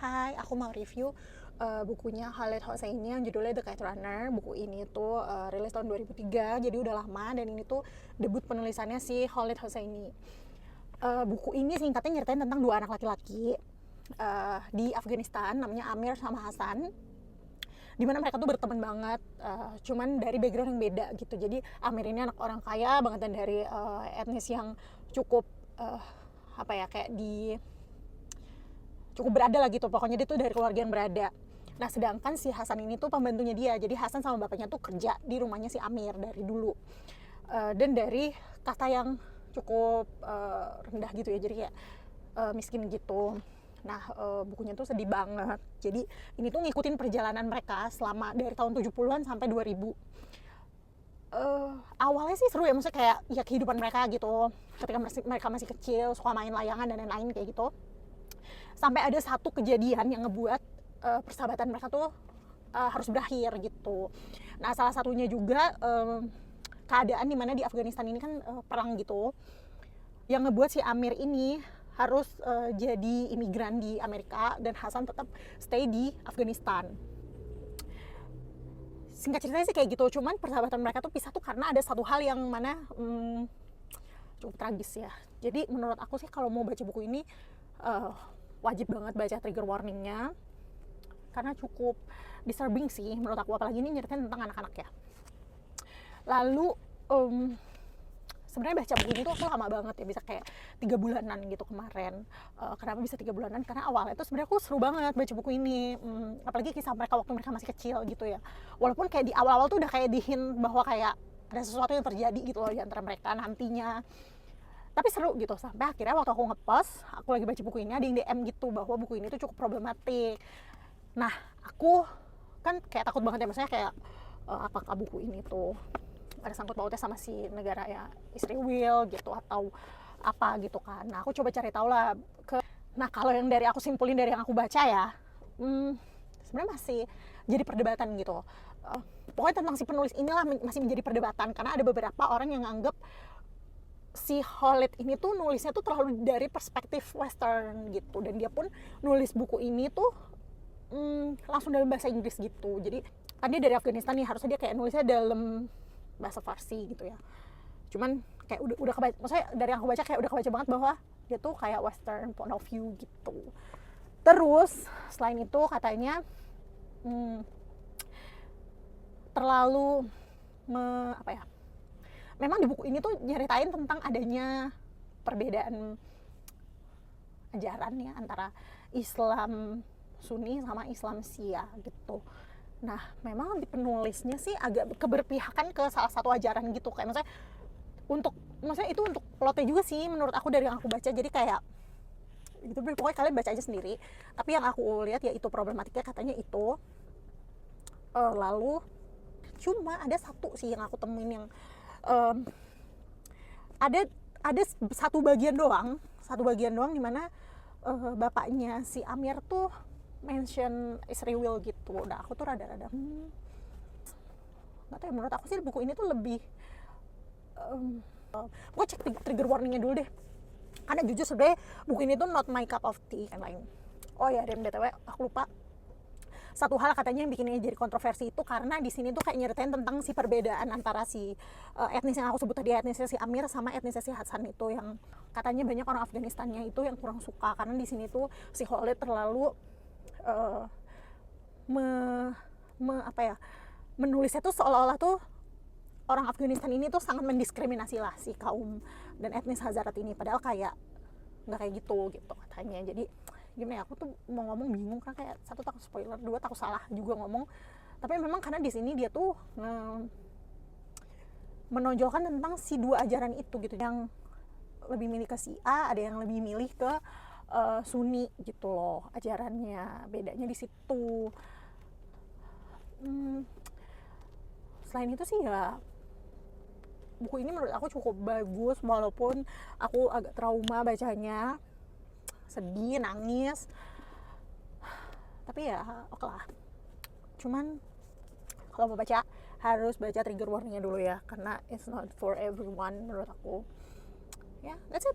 Hai, aku mau review bukunya Khaled Hosseini yang judulnya The Kite Runner. Buku ini tuh rilis tahun 2003, jadi udah lama, dan ini tuh debut penulisannya si Khaled Hosseini. Buku ini singkatnya nyeritain tentang dua anak laki-laki di Afghanistan, namanya Amir sama Hasan, dimana mereka tuh berteman banget, cuman dari background yang beda gitu. Jadi Amir ini anak orang kaya banget dan dari etnis yang cukup cukup berada lah gitu, pokoknya dia tuh dari keluarga yang berada. Nah, sedangkan si Hasan ini tuh pembantunya dia, jadi Hasan sama bapaknya tuh kerja di rumahnya si Amir dari dulu, dan dari kasta yang cukup rendah gitu ya, jadi kayak miskin gitu. Nah, bukunya tuh sedih banget. Jadi ini tuh ngikutin perjalanan mereka selama dari tahun 70-an sampai 2000. Awalnya sih seru ya, maksudnya kayak ya kehidupan mereka gitu ketika mereka masih kecil, suka main layangan dan lain-lain kayak gitu. Sampai ada satu kejadian yang ngebuat persahabatan mereka tuh harus berakhir gitu. Nah, salah satunya juga keadaan dimana di Afghanistan ini kan perang gitu, yang ngebuat si Amir ini harus jadi imigran di Amerika dan Hasan tetap stay di Afghanistan. Singkat ceritanya sih kayak gitu, cuman persahabatan mereka tuh pisah tuh karena ada satu hal yang mana cukup tragis ya. Jadi menurut aku sih kalau mau baca buku ini wajib banget baca trigger warningnya, karena cukup disturbing sih menurut aku, apalagi ini nyeritain tentang anak-anak ya. Lalu sebenarnya baca buku ini tuh aku lama banget ya, bisa kayak 3 bulanan gitu kemarin. Kenapa bisa 3 bulanan? Karena awalnya tuh sebenarnya aku seru banget baca buku ini, apalagi kisah mereka waktu mereka masih kecil gitu ya. Walaupun kayak di awal-awal tuh udah kayak di-hint bahwa kayak ada sesuatu yang terjadi gitu loh di antara mereka nantinya. Tapi seru gitu, sampai akhirnya waktu aku ngepost, aku lagi baca buku ini, ada yang DM gitu bahwa buku ini tuh cukup problematik. Nah, aku kan kayak takut banget ya, maksudnya kayak apakah buku ini tuh ada sangkut pautnya sama si negara ya Israel gitu atau apa gitu kan. Nah, aku coba cari tahu lah nah, kalau yang dari aku simpulin dari yang aku baca ya, sebenarnya masih jadi perdebatan gitu. Pokoknya tentang si penulis inilah masih menjadi perdebatan, karena ada beberapa orang yang nganggep si Khaled ini tuh nulisnya tuh terlalu dari perspektif western gitu, dan dia pun nulis buku ini tuh langsung dalam bahasa Inggris gitu. Jadi kan dia dari Afghanistan nih, harusnya dia kayak nulisnya dalam bahasa Farsi gitu ya. Cuman kayak udah kebaca, maksudnya dari yang aku baca kayak udah kebaca banget bahwa dia tuh kayak western point of view gitu. Terus selain itu katanya terlalu memang di buku ini tuh nyeritain tentang adanya perbedaan ajaran ya antara Islam Sunni sama Islam Syiah gitu. Nah, memang di penulisnya sih agak keberpihakan ke salah satu ajaran gitu, kayak maksudnya itu untuk plotnya juga sih menurut aku dari yang aku baca. Jadi kayak gitu, pokoknya kalian baca aja sendiri. Tapi yang aku lihat ya itu problematiknya katanya itu. Lalu cuma ada satu sih yang aku temuin yang ada satu bagian doang dimana bapaknya si Amir tuh mention Israel gitu. Nah, aku tuh rada-rada nggak tahu ya, menurut aku sih buku ini tuh lebih gue cek trigger warningnya dulu deh, karena jujur sebenarnya buku ini tuh not my cup of tea yang lain. Oh ya, dan btw aku lupa satu hal, katanya yang bikinnya jadi kontroversi itu karena di sini tuh kayak nyeritain tentang si perbedaan antara si etnis yang aku sebut tadi, etnisnya si Amir sama etnisnya si Hasan itu, yang katanya banyak orang Afghanistannya itu yang kurang suka karena di sini tuh si Khaled terlalu menulisnya tuh seolah-olah tuh orang Afghanistan ini tuh sangat mendiskriminasi lah si kaum dan etnis Hazarat ini, padahal kayak nggak kayak gitu katanya. Jadi gimana ya, aku tuh mau ngomong bingung kan, kayak satu takut spoiler, dua takut salah juga ngomong. Tapi memang karena di sini dia tuh menonjolkan tentang si dua ajaran itu gitu, yang lebih milih ke si A, ada yang lebih milih ke Sunni gitu loh ajarannya, bedanya di situ. Selain itu sih ya buku ini menurut aku cukup bagus, walaupun aku agak trauma bacanya, sedih, nangis, tapi ya oke lah. Cuman kalau mau baca harus baca trigger warningnya dulu ya, karena it's not for everyone menurut aku. Ya, that's it.